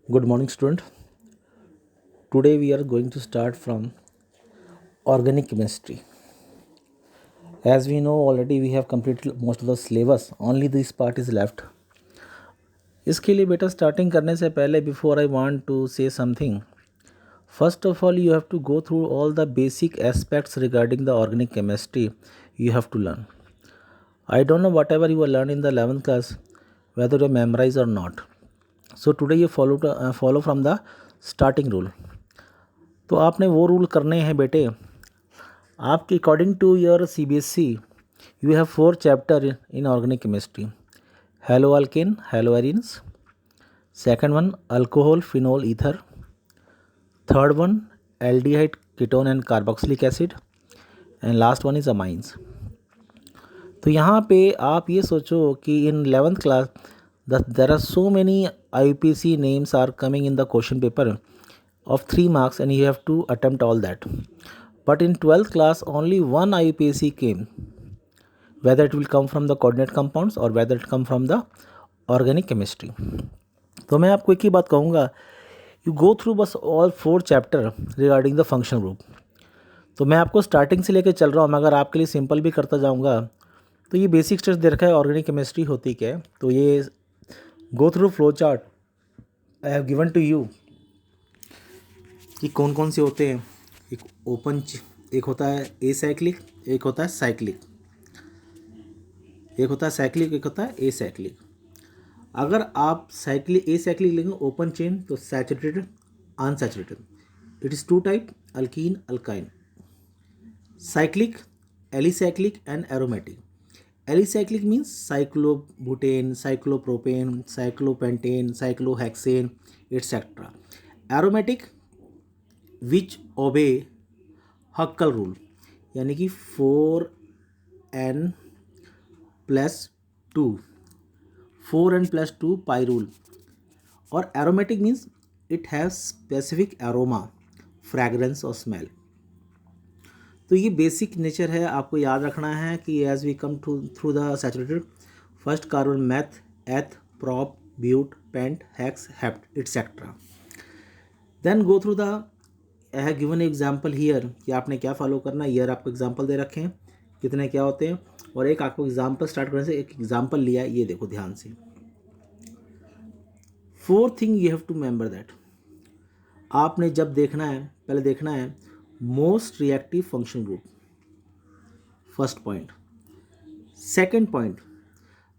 Good morning, student. Today we are going to start from organic chemistry. As we know already, we have completed most of the syllabus. Only this part is left. इसके लिए बेटा starting करने से पहले before I want to say something first of all you have to go through all the basic aspects regarding the organic chemistry you have to learn. I don't know whatever you will learn in the 11th class, whether you memorize or not. So today you follow from the starting rule. तो आपने वो rule करने हैं बेटे. आपके according to your CBSE you have 4 chapter in organic chemistry. Haloalkane, haloarenes. Second one alcohol, phenol, ether. Third one aldehyde, ketone and carboxylic acid. And last one is amines. तो यहाँ पे आप ये सोचो कि in 11th class there are so many IUPAC names are coming in the question paper of 3 marks and you have to attempt all that. But in 12th class only one IUPAC came, whether it will come from the coordinate compounds or whether it come from the organic chemistry. तो मैं आपको एक ही बात कहूँगा, you go through बस all 4 chapter regarding the functional group. तो मैं आपको स्टार्टिंग से लेकर चल रहा हूँ, मगर आपके लिए सिंपल भी करता जाऊँगा. तो ये बेसिक स्टेज दे रखा है ऑर्गेनिक केमिस्ट्री होती क्या है. तो ये go through flow chart I have given to you कि कौन कौन से होते हैं. एक होता है एसाइक्लिक, एक होता है साइक्लिक, एक होता है साइक्लिक, एक होता है एसाइक्लिक. अगर आप एसाइक्लिक लेंगे ओपन चेन तो saturated, unsaturated. It is 2 type, alkene alkyne. Cyclic, alicyclic and aromatic. Alicyclic means cyclobutane, cyclopropane, cyclopentane, cyclohexane etcetera. Aromatic which obey Huckel rule, यानी कि 4n+2 पाई रूल. और aromatic means it have specific aroma, fragrance और smell. तो ये basic nature है, आपको याद रखना है कि as we come through the saturated, first carbon meth, eth, prop, but, pent, hex, hept etcetera. Then go through the I have given example here कि आपने क्या फॉलो करना है. ईयर आपको एग्जाम्पल दे रखे हैं कितने क्या होते हैं, और एक आपको एग्जाम्पल स्टार्ट करने से एक एग्जाम्पल लिया है. ये देखो ध्यान से. 4th thing you have to remember that. आपने जब देखना है, पहले देखना है most reactive function group, first point. Second point,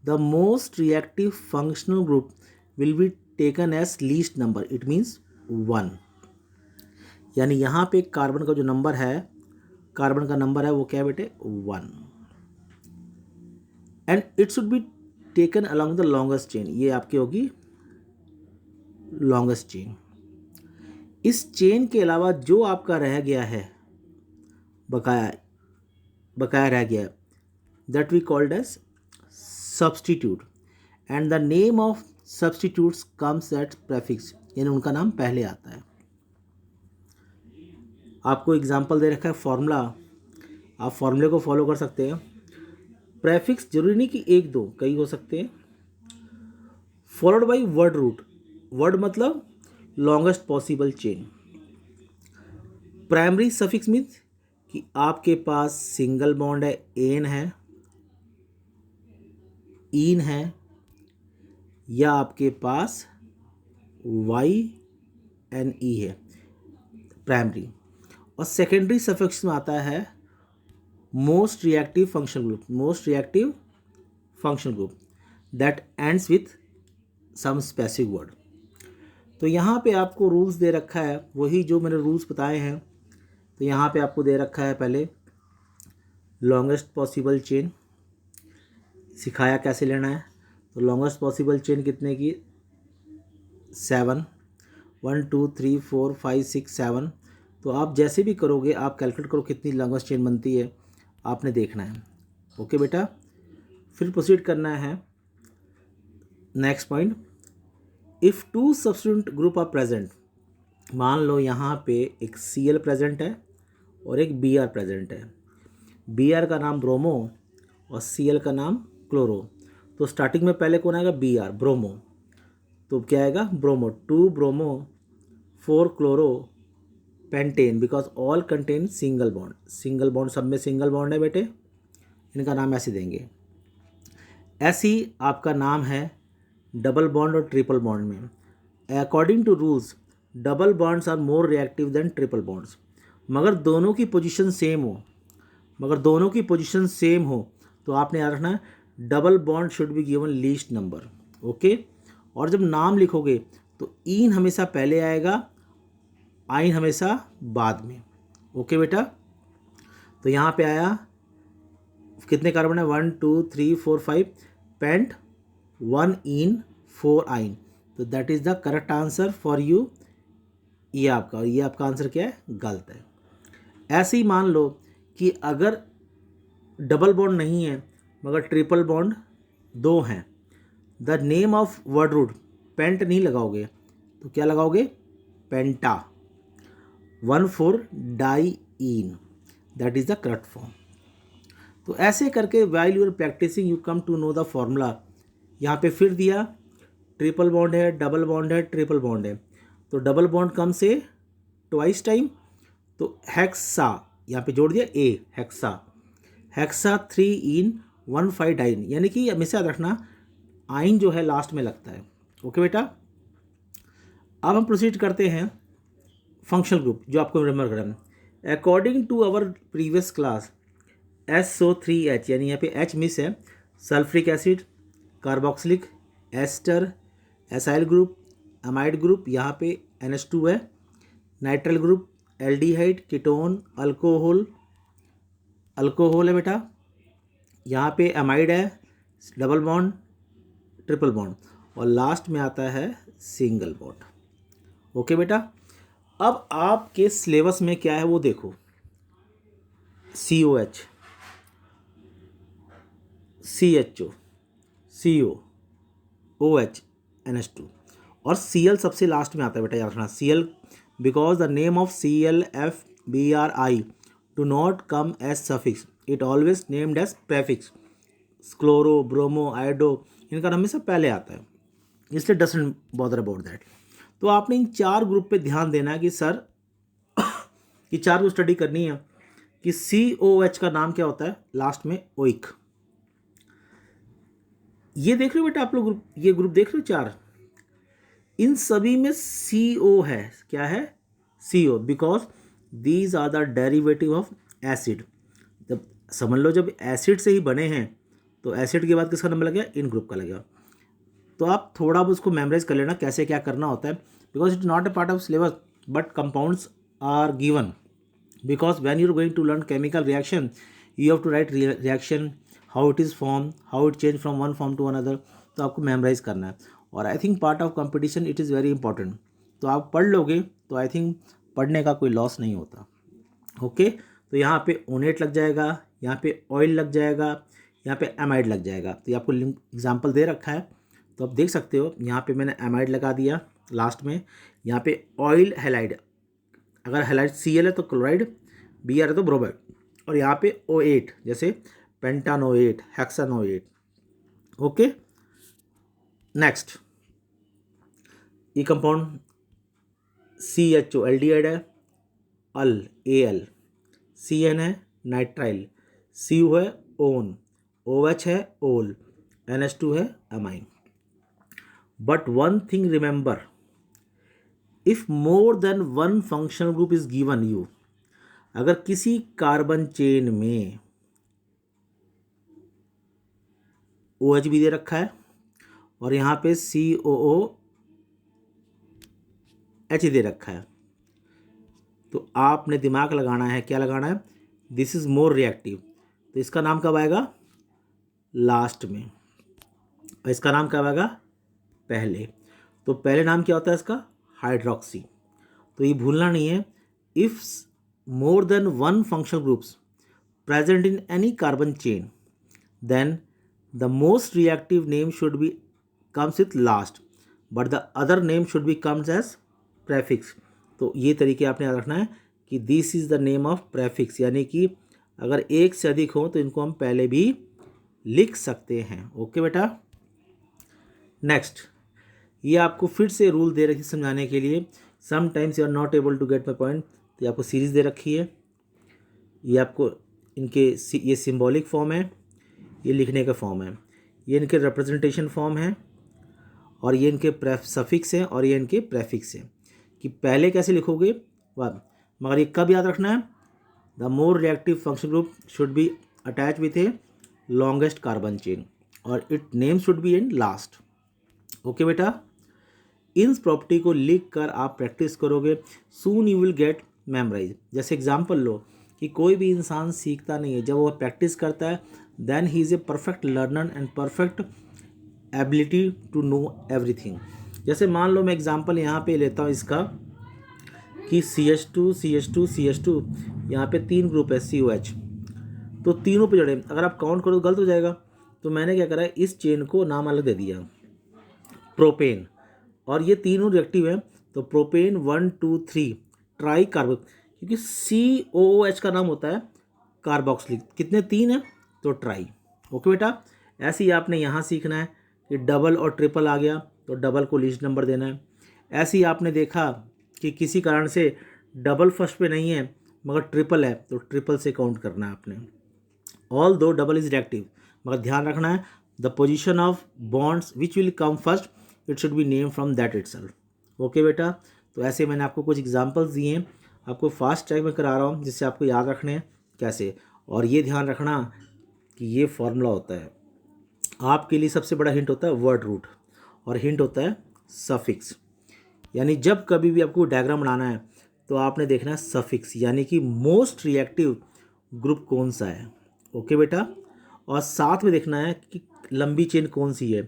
the most reactive functional group will be taken as least number. It means 1. यानी यहाँ पे कार्बन का जो नंबर है, कार्बन का नंबर है वो क्या है बेटे, 1. And it should be taken along the longest chain. ये आपकी होगी लॉन्गेस्ट चेन. इस चेन के अलावा जो आपका रह गया है, बकाया रह गया, that we called as substitute. And the name of substitutes comes at prefix, यानी उनका नाम पहले आता है. आपको एग्जाम्पल दे रखा है फॉर्मूला, आप फॉर्मूले को फॉलो कर सकते हैं. प्रेफिक्स जरूरी नहीं कि 1 2, कई हो सकते हैं. Followed by word root, word मतलब longest possible chain. Primary suffix means कि आपके पास सिंगल बॉन्ड है, एन है, इन है, या आपके पास वाई एन ई है, प्राइमरी. और सेकेंडरी सफिक्स में आता है most reactive functional group, most reactive functional group that ends with some specific word. तो यहाँ पे आपको रूल्स दे रखा है, वही जो मैंने रूल्स बताए हैं. तो यहाँ पे आपको दे रखा है पहले लॉन्गेस्ट पॉसिबल चेन, सिखाया कैसे लेना है. तो लॉन्गेस्ट पॉसिबल चेन कितने की, 7, 1 2 3 4 5 6 7. तो आप जैसे भी करोगे आप कैलकुलेट करो कितनी लॉन्गेस्ट चेन बनती है, आपने देखना है. ओके बेटा, फिर प्रोसीड करना है. Next point, if 2 substituent group are present. मान लो यहाँ पे एक Cl प्रेजेंट है और एक Br प्रेजेंट है. Br का नाम ब्रोमो और Cl का नाम क्लोरो. तो स्टार्टिंग में पहले कौन आएगा, Br, ब्रोमो. तो क्या आएगा, bromo, 2 bromo 4 chloro pentane, because all contain single bond, single bond, सब में सिंगल बॉन्ड है बेटे, इनका नाम ऐसे देंगे। ऐसे ही आपका नाम है डबल बॉन्ड और ट्रिपल बॉन्ड में। According to rules double bonds are more reactive than triple bonds, मगर दोनों की पोजीशन सेम हो, तो आपने याद रखना है double bond should be given least number, okay. और जब नाम लिखोगे तो इन हमेशा पहले आएगा, आइन हमेशा बाद में, ओके बेटा। तो यहाँ पे आया कितने कार्बन है, 1 2 3 4 5, पेंट 1 इन 4 आइन, तो that is the correct answer for you. ये आपका आंसर क्या है, गलत है। ऐसे ही मान लो कि अगर डबल बॉन्ड नहीं है मगर ट्रिपल बॉन्ड 2 हैं, the name of word root, pent नहीं लगाओगे तो क्या लगाओगे, penta 1,4 diyne, that is the correct form. तो ऐसे करके while you are practising you come to know the formula. यहाँ पे फिर दिया ट्रिपल बॉन्ड है, डबल बॉन्ड है, ट्रिपल बॉन्ड है, तो डबल बॉन्ड कम से ट्वाइस टाइम, तो हेक्सा यहाँ पे जोड़ दिया ए, हेक्सा 3 इन 1,5 डाइन, यानी कि हमेशा याद रखना आइन जो है लास्ट में लगता है, ओके बेटा। अब हम प्रोसीड करते हैं फंक्शनल ग्रुप, जो आपको रिमेंबर करना। According to our previous class SO3H, यानी यहाँ पे H मिस है, sulphuric acid, carboxylic ester, acyl group, amide group, यहाँ पे NH2 है, nitrile group, aldehyde, ketone, alcohol है बेटा, यहाँ पे अमाइड है, डबल बॉन्ड, ट्रिपल बॉन्ड, और लास्ट में आता है सिंगल बॉन्ड, ओके बेटा। अब आपके सिलेबस में क्या है वो देखो, COH, CHO, CO, OH, NH2, और Cl सबसे लास्ट में आता है बेटा, याद रखना Cl, because the name of ClFBrI do not come as suffix, it always named as prefix. Chloro, bromo, iodo, इनका हमेशा पहले आता है, इसलिए डजंट बॉदर अबाउट दैट। तो आपने इन 4 ग्रुप पे ध्यान देना है कि सर ये 4 को स्टडी करनी है कि COH का नाम क्या होता है लास्ट में, ओइक। ये देख रहे हो बेटा आप लोग ग्रुप, ये ग्रुप देख रहे हो 4, इन सभी में CO है, क्या है, CO, because these are the derivative of acid. जब समझ लो जब एसिड से ही बने हैं तो एसिड के बाद किसका नंबर लगेगा, इन ग्रुप का लगेगा। तो आप थोड़ा उसको मेमोराइज कर लेना कैसे क्या करना होता है, because it not a part of syllabus but compounds are given, because when you're going to learn chemical reaction you have to write reaction, how it is formed, how it change from one form to another, तो आपको memorise करना है। और I think part of competition it is very important, तो आप पढ़ लोगे तो आई थिंक पढ़ने का कोई लॉस नहीं होता, ओके। तो यहाँ पे ओनेट लग जाएगा, यहाँ पे ऑयल लग जाएगा, यहाँ पे एमाइड लग जाएगा, तो ये आपको एग्जाम्पल दे रखा है तो आप देख सकते हो। यहाँ पे मैंने एमाइड लगा दिया लास्ट में, यहाँ पे ऑयल हैलाइड, अगर हैलाइड Cl है तो क्लोराइड, Br है तो ब्रोमाइड, और यहाँ पे O8 जैसे पेंटानोएट, हेक्सानोएट, ओके। नेक्स्ट ये कंपाउंड CHO एल्डिहाइड है, Al, CN है नाइट्राइल, CO है ओन, OH है ओल, NH2 है amine. But one thing remember, if more than one functional group is given you, अगर किसी कार्बन चेन में OH भी दे रखा है और यहाँ पे COOH दे रखा है, तो आपने दिमाग लगाना है, क्या लगाना है, दिस इज मोर रिएक्टिव, तो इसका नाम कब आएगा, लास्ट में, और इसका नाम कब आएगा, पहले। तो पहले नाम क्या होता है इसका, हाइड्रोक्सी। तो ये भूलना नहीं है, if more than one functional groups present in any carbon chain then the most reactive name should be comes with last but the other name should be comes as prefix. तो ये तरीके आपने याद रखना है कि this is the name of prefix, यानी कि अगर एक से अधिक हो तो इनको हम पहले भी लिख सकते हैं, ओके बेटा। नेक्स्ट ये आपको फिर से रूल दे रखी समझाने के लिए, sometimes you are not able to get my point, तो ये आपको सीरीज़ दे रखी है, ये आपको इनके ये सिंबॉलिक फॉर्म है, ये लिखने का फॉर्म है, ये इनके रिप्रेजेंटेशन फॉर्म है, और ये इनके सफिक्स हैं और ये इनके प्रेफिक्स हैं कि पहले कैसे लिखोगे बाद। मगर ये कब याद रखना है, the more reactive function group should be attach with a longest carbon chain और it name should be in last. Okay बेटा, इन प्रॉपर्टी को लिख कर आप प्रैक्टिस करोगे, soon you will get memorise. जैसे एग्जाम्पल लो कि कोई भी इंसान सीखता नहीं है, जब वो प्रैक्टिस करता है then he is a perfect learner and perfect ability to know everything. जैसे मान लो मैं एग्जांपल यहाँ पे लेता हूँ इसका कि CH2 CH2 CH2, यहाँ पे 3 ग्रुप है COH, तो तीनों पे जड़े अगर आप काउंट करो तो गलत हो जाएगा। तो मैंने क्या करा है, इस चेन को नाम अलग दे दिया प्रोपेन, और ये तीनों रिएक्टिव हैं, तो प्रोपेन 1 2 3 ट्राई कार्बो, क्योंकि COOH का नाम होता है कार्बोक्सिलिक, कितने 3 हैं तो ट्राई। ओके बेटा, ऐसे ही आपने यहाँ सीखना है कि डबल और ट्रिपल आ गया तो डबल को लीस्ट नंबर देना है। ऐसे ही आपने देखा कि किसी कारण से डबल फर्स्ट पे नहीं है मगर ट्रिपल है तो ट्रिपल से काउंट करना है आपने। ऑल दो डबल इज रिएक्टिव, मगर ध्यान रखना है the position of bonds which will come first it should B name from that itself. Okay बेटा, तो ऐसे मैंने आपको कुछ एग्जांपल्स दिए हैं, आपको फास्ट ट्रैक में करा रहा हूँ जिससे आपको याद रखने हैं कैसे। और ये ध्यान रखना कि ये फॉर्मूला होता है, आपके लिए सबसे बड़ा हिंट होता है वर्ड रूट और हिंट होता है सफिक्स। यानी जब कभी भी आपको डायग्राम बनाना है तो आपने देखना है सफिक्स, यानी कि मोस्ट रिएक्टिव ग्रुप कौन सा है। ओके बेटा, और साथ में देखना है कि लंबी चेन कौन सी है,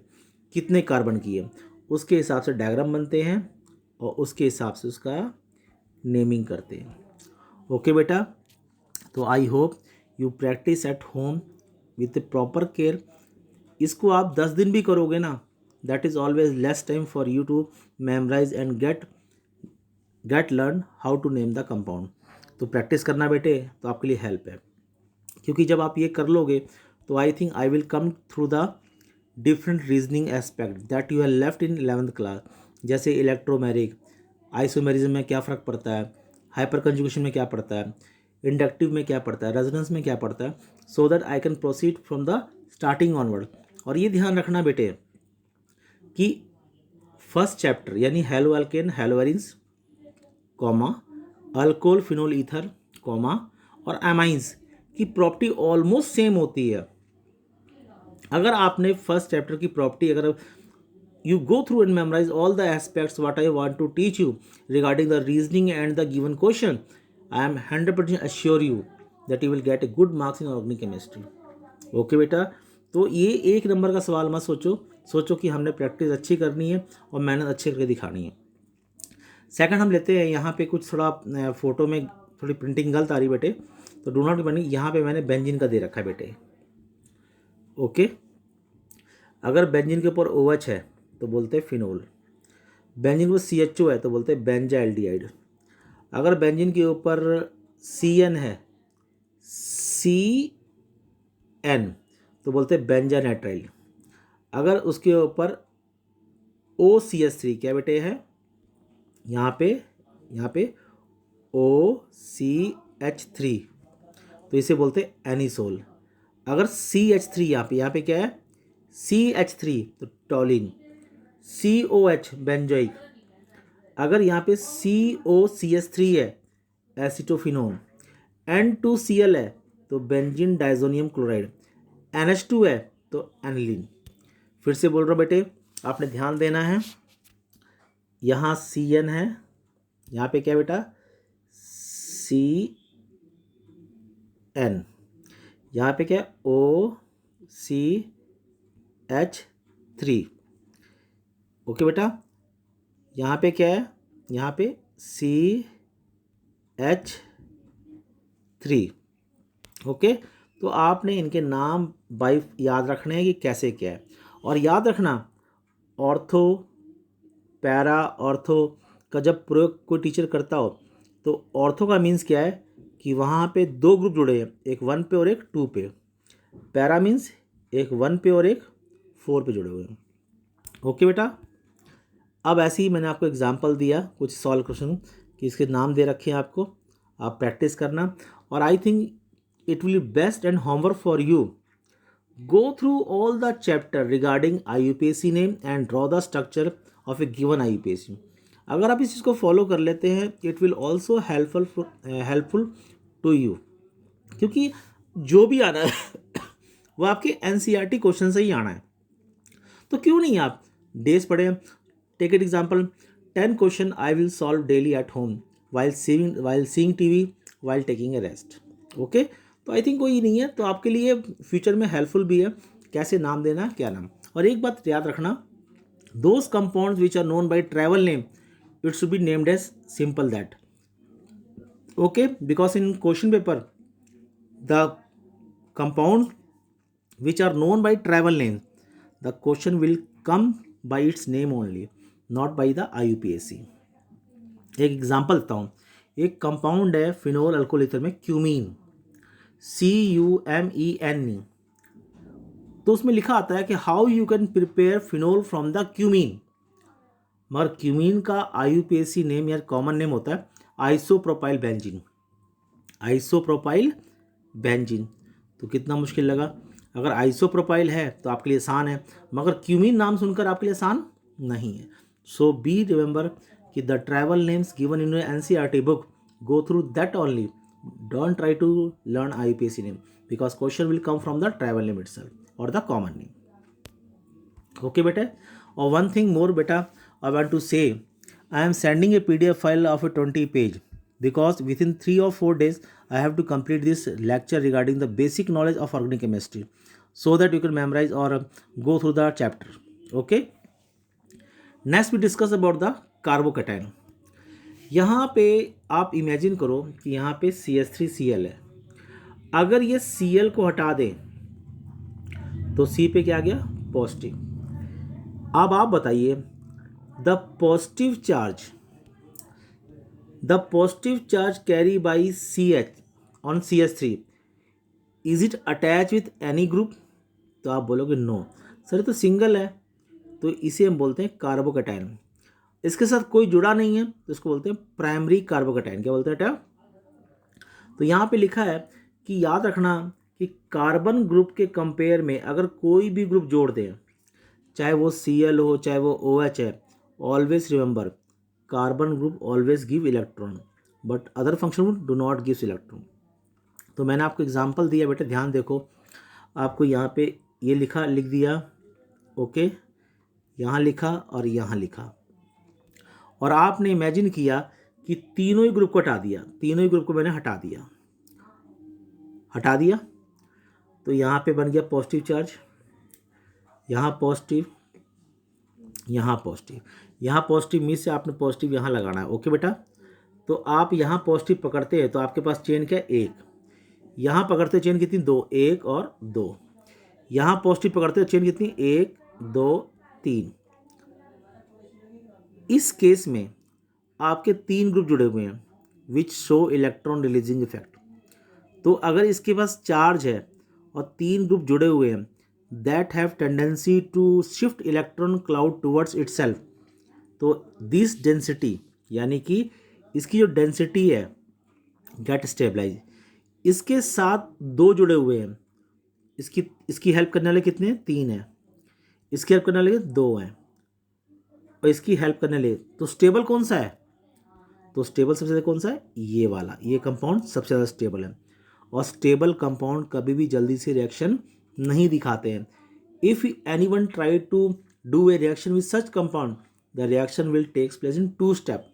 कितने कार्बन की है, उसके हिसाब से डायग्राम बनते हैं और उसके हिसाब से उसका नेमिंग करते हैं। ओके बेटा, तो I hope you practise at home with proper care. इसको आप 10 दिन भी करोगे ना, that is always less time for you to memorise and get learn how to name the compound. तो प्रैक्टिस करना बेटे तो आपके लिए हेल्प है, क्योंकि जब आप ये कर लोगे तो I think I will come through the different reasoning aspect that you have left in 11th class. जैसे इलेक्ट्रोमेरिक, आइसोमेरिज्म में क्या फ़र्क पड़ता है, हाइपर कंजुगेशन में क्या पड़ता है, इंडक्टिव में क्या पड़ता है, रेजोनेंस में क्या पड़ता है, so that I can proceed from the starting onward. और ये ध्यान रखना बेटे कि फर्स्ट चैप्टर यानी halo alkane haloarenes comma alcohol phenol ether comma और एमाइंस की प्रॉपर्टी ऑलमोस्ट सेम होती है। अगर आपने फर्स्ट चैप्टर की प्रॉपर्टी अगर you go through and memorize all the aspects what I want to teach you regarding the reasoning and the given question, I am 100% assure you that you will get a good marks in organic chemistry. Okay बेटा, तो ये 1 number का सवाल मत सोचो कि हमने practice अच्छी करनी है और मेहनत अच्छी करके दिखानी है। सेकंड हम लेते हैं, यहाँ पे कुछ थोड़ा फोटो में थोड़ी प्रिंटिंग गलत आ रही बेटे, तो डू नॉट बनी, यहाँ पे मैंने बेंजीन का दे रखा है बेटे। ओके, अगर बेंजीन के ऊपर OH है तो बोलते हैं फिनोल, बेंजीन के ऊपर CHO है तो बोलते हैं बेंजा एल्डिहाइड, अगर बेंजीन के ऊपर CN है CN तो बोलते हैं बेंजा नाइट्राइल, अगर उसके ऊपर OCH3 क्या बेटे है यहाँ पे OCH3 तो इसे बोलते हैं एनिसोल, अगर CH3 यहाँ पे क्या है CH3 तो टॉलिन, COH बेंजोइक, अगर यहाँ पे COCH3 है एसिटोफिनोन, N2Cl है तो बेंजीन डाइजोनियम क्लोराइड, NH2 है तो एनिलीन। फिर से बोल रहा हूँ बेटे, आपने ध्यान देना है, यहाँ CN है, यहाँ पे क्या बेटा CN, यहाँ पे क्या OCH3। ओके बेटा, यहाँ पे क्या है, यहाँ पे CH3। ओके, तो आपने इनके नाम बाई याद रखने हैं कि कैसे क्या है, और याद रखना ऑर्थो पैरा ऑर्थो का जब प्रयोग कोई टीचर करता हो तो ऑर्थो का मीन्स क्या है कि वहाँ पे 2 ग्रुप जुड़े हैं, एक 1 पे और एक 2 पे। पैरा मीन्स एक 1 पे और एक 4 पे जुड़े हुए हैं। ओके बेटा, अब ऐसे ही मैंने आपको एग्जांपल दिया कुछ सॉल्व क्वेश्चन कि इसके नाम दे रखे हैं आपको, आप प्रैक्टिस करना। और I think it will be best and homework for you, go through all the chapter regarding IUPAC name and draw the structure of a given IUPAC। अगर आप इस चीज़ को फॉलो कर लेते हैं it will also helpful to you, क्योंकि जो भी आना है वो आपके NCERT क्वेश्चन से ही आना है। तो क्यों नहीं आप डेज पढ़ें। Take it example 10 question I will solve daily at home while seeing TV while taking a rest. Okay, तो आई थिंक कोई नहीं है, तो आपके लिए फ्यूचर में हेल्पफुल भी है कैसे नाम देना है, क्या नाम। और एक बात याद रखना, those compounds which are known by trivial name it should be named as simple that. Okay, because in question paper the compound which are known by travel name, the question will come by its name only, not by the IUPAC। एक example देता हूँ, एक compound है phenol alcohol ether में cumene, CUMENE, तो उसमें लिखा आता है कि how you can prepare phenol from the cumene, मगर क्यूमीन का IUPAC नेम या कॉमन नेम होता है आइसोप्रोपाइल बेंजीन। आइसोप्रोपाइल बेंजीन, तो कितना मुश्किल लगा। अगर आइसोप्रोपाइल है तो आपके लिए आसान है, मगर क्यूमीन नाम सुनकर आपके लिए आसान नहीं है। सो बी रिमेंबर कि the trivial names given in NCERT book, go through that only, don't try to learn IUPAC name because question will come from the trivial name itself और द कॉमन नेम। ओके बेटा, और one thing more बेटा आई want to से, I am sending A PDF file of A 20 page because within 3 or 4 days I have to complete this lecture regarding the basic knowledge of organic chemistry so that you can memorize or go through the chapter। Okay, next we discuss about the carbocation। यहाँ पे आप imagine करो कि यहाँ पे CH3Cl है, अगर ये Cl को हटा दें तो C पे क्या आ गया, पॉजिटिव। अब आप बताइए the positive charge carry by CH on CH3 is it attach with any group, तो आप बोलोगे नो सर तो सिंगल है, तो इसे हम बोलते हैं कार्बोकैटायन। इसके साथ कोई जुड़ा नहीं है तो इसको बोलते हैं प्राइमरी कार्बोकैटायन। क्या बोलते हैं बेटा, तो यहाँ पे लिखा है कि याद रखना कि कार्बन ग्रुप के कंपेयर में अगर कोई भी ग्रुप जोड़ दें, चाहे वो Cl हो चाहे वो OH है, always remember carbon group always give electron but other function group do not gives electron. तो मैंने आपको एग्जांपल दिया बेटे, ध्यान देखो, आपको यहाँ पे ये लिख दिया, ओके, यहाँ लिखा और यहाँ लिखा, और आपने इमेजिन किया कि तीनों ही ग्रुप को हटा दिया, तीनों ही ग्रुप को मैंने हटा दिया, तो यहाँ पे बन गया पॉजिटिव चार्ज, यहाँ पॉजिटिव, यहाँ पॉजिटिव, यहाँ पॉजिटिव मीन से आपने पॉजिटिव यहाँ लगाना है। ओके बेटा, तो आप यहाँ पॉजिटिव पकड़ते हैं तो आपके पास चेन क्या है, एक, यहाँ पकड़ते चेन कितनी, दो, एक और दो, यहाँ पॉजिटिव पकड़ते चेन कितनी, एक, दो, तीन। इस केस में आपके तीन ग्रुप जुड़े हुए हैं which show electron releasing effect. तो अगर इसके पास चार्ज है और तीन ग्रुप जुड़े हुए हैं that have tendency to shift electron cloud towards itself, तो this density यानी कि इसकी जो डेंसिटी है गेट स्टेबलाइज, इसके साथ दो जुड़े हुए हैं, इसकी हेल्प करने वाले कितने हैं, तीन है, इसकी हेल्प करने वाले दो हैं, और इसकी हेल्प करने वाले, तो स्टेबल कौन सा है, तो स्टेबल सबसे ज़्यादा कौन सा है, ये वाला, ये कंपाउंड सबसे ज़्यादा स्टेबल है। और स्टेबल कंपाउंड कभी भी जल्दी से रिएक्शन नहीं दिखाते हैं। If anyone try to do a reaction with such compound the reaction will takes place in 2 step,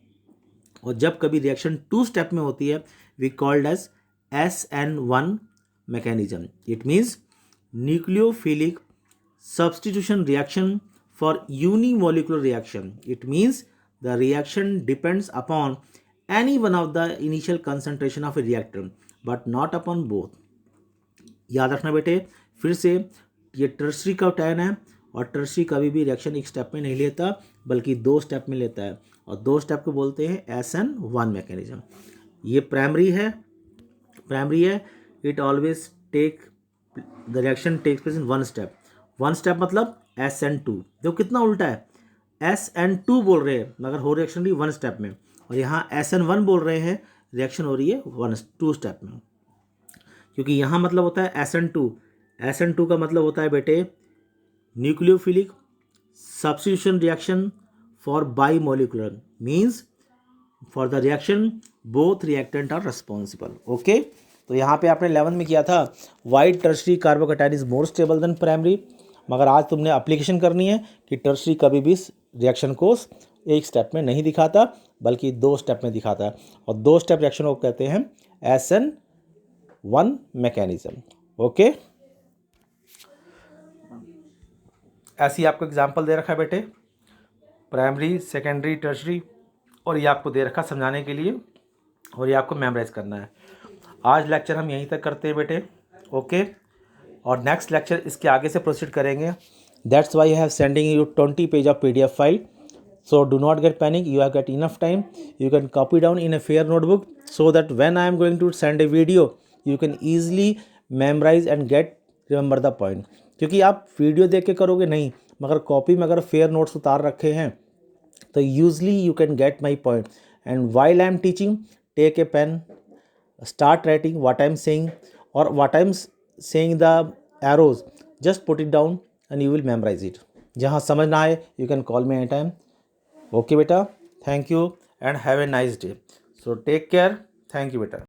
और जब कभी रिएक्शन 2 स्टेप में होती है we called as SN1 mechanism. It means nucleophilic substitution reaction for unimolecular reaction. It means the reaction depends upon any one of the initial concentration of a reactor but not upon both. याद रखना बेटे, फिर से ये tertiary का turn है, और tertiary कभी भी रिएक्शन एक स्टेप में नहीं लेता बल्कि 2 स्टेप में लेता है, और 2 स्टेप को बोलते हैं SN1 मैकेनिज्म। ये प्राइमरी है, it always take the reaction takes place in 1 step. 1 step मतलब SN2। देखो कितना उल्टा है, SN2 बोल रहे हैं मगर हो रिएक्शन रही 1 स्टेप में, और यहाँ SN1 बोल रहे हैं रिएक्शन हो रही है 2 स्टेप में। क्योंकि यहाँ मतलब होता है SN2 का मतलब होता है बेटे nucleophilic substitution reaction for bimolecular, means for the reaction both reactant are responsible. Okay, तो यहाँ पे आपने 11 में किया था why tertiary carbocation is more stable than primary, मगर आज तुमने एप्लीकेशन करनी है कि टर्शरी कभी भी रिएक्शन को एक स्टेप में नहीं दिखाता बल्कि 2 स्टेप में दिखाता है, और 2 स्टेप रिएक्शन को कहते हैं SN1 मैकेनिज्म। ओके, ऐसी आपको एग्जाम्पल दे रखा है बेटे, प्राइमरी, सेकेंडरी, टर्शरी, और ये आपको दे रखा समझाने के लिए, और ये आपको मेमोराइज करना है। आज लेक्चर हम यहीं तक करते हैं बेटे। ओके, और नेक्स्ट लेक्चर इसके आगे से प्रोसीड करेंगे। That's why I have sending you 20 page of PDF file, so do not get panic, you have get enough time, you can copy down in a fair notebook so that when I am going to send a video you can easily memorise and get remember the point. क्योंकि आप video देख के करोगे नहीं, मगर copy में अगर fair notes उतार रखे हैं तो usually you can get my point. And while I am teaching, take a pen, start writing what I'm saying, or what I'm saying the arrows, just put it down and you will memorize it. जहाँ समझ ना आए you can call me anytime. Okay बेटा, thank you and have a nice day. So take care. Thank you बेटा.